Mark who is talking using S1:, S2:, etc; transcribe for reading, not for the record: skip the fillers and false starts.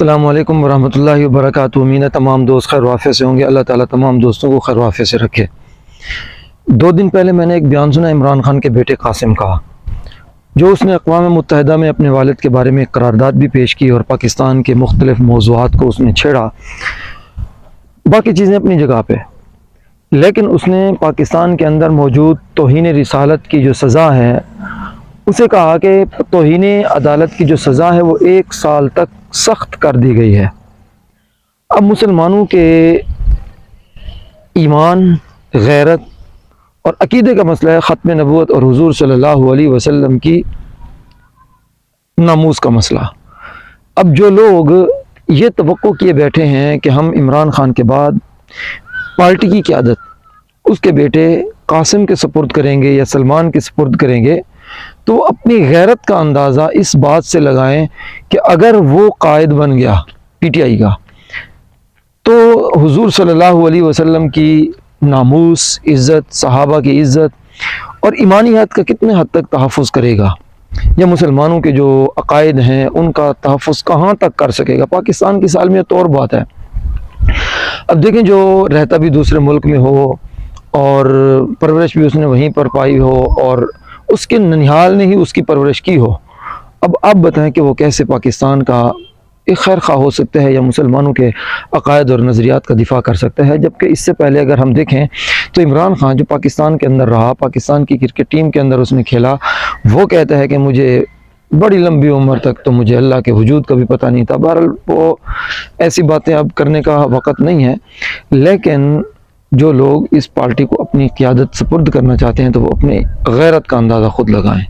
S1: السلام علیکم ورحمۃ اللہ وبرکاتہ۔ امید ہے تمام دوست خیر وافیت سے ہوں گے۔ اللہ تعالیٰ تمام دوستوں کو خیر وافیت سے رکھے۔ 2 دن پہلے میں نے ایک بیان سنا عمران خان کے بیٹے قاسم کا، جو اس نے اقوام متحدہ میں اپنے والد کے بارے میں ایک قرارداد بھی پیش کی اور پاکستان کے مختلف موضوعات کو اس نے چھیڑا۔ باقی چیزیں اپنی جگہ پہ، لیکن اس نے پاکستان کے اندر موجود توہین رسالت کی جو سزا ہے اسے کہا کہ توہین عدالت کی جو سزا ہے وہ 1 سال تک سخت کر دی گئی ہے۔ اب مسلمانوں کے ایمان، غیرت اور عقیدے کا مسئلہ ہے، ختم نبوت اور حضور صلی اللہ علیہ وسلم کی ناموس کا مسئلہ۔ اب جو لوگ یہ توقع کیے بیٹھے ہیں کہ ہم عمران خان کے بعد پارٹی کی قیادت اس کے بیٹے قاسم کے سپرد کریں گے یا سلمان کے سپرد کریں گے، تو اپنی غیرت کا اندازہ اس بات سے لگائیں کہ اگر وہ قائد بن گیا پی ٹی آئی کا، تو حضور صلی اللہ علیہ وسلم کی ناموس، عزت، صحابہ کی عزت اور ایمانیات کا کتنے حد تک تحفظ کرے گا، یا مسلمانوں کے جو عقائد ہیں ان کا تحفظ کہاں تک کر سکے گا۔ پاکستان کی سالمیت اور بات ہے۔ اب دیکھیں، جو رہتا بھی دوسرے ملک میں ہو اور پرورش بھی اس نے وہیں پر پائی ہو اور اس کے ننھیال نے ہی اس کی پرورش کی ہو، اب آپ بتائیں کہ وہ کیسے پاکستان کا ایک خیر خواہ ہو سکتا ہے یا مسلمانوں کے عقائد اور نظریات کا دفاع کر سکتا ہے؟ جبکہ اس سے پہلے اگر ہم دیکھیں تو عمران خان جو پاکستان کے اندر رہا، پاکستان کی کرکٹ ٹیم کے اندر اس نے کھیلا، وہ کہتا ہے کہ مجھے بڑی لمبی عمر تک تو مجھے اللہ کے وجود کا بھی پتہ نہیں تھا۔ بہرحال وہ ایسی باتیں اب کرنے کا وقت نہیں ہے، لیکن جو لوگ اس پارٹی کو اپنی قیادت سپرد کرنا چاہتے ہیں تو وہ اپنی غیرت کا اندازہ خود لگائیں۔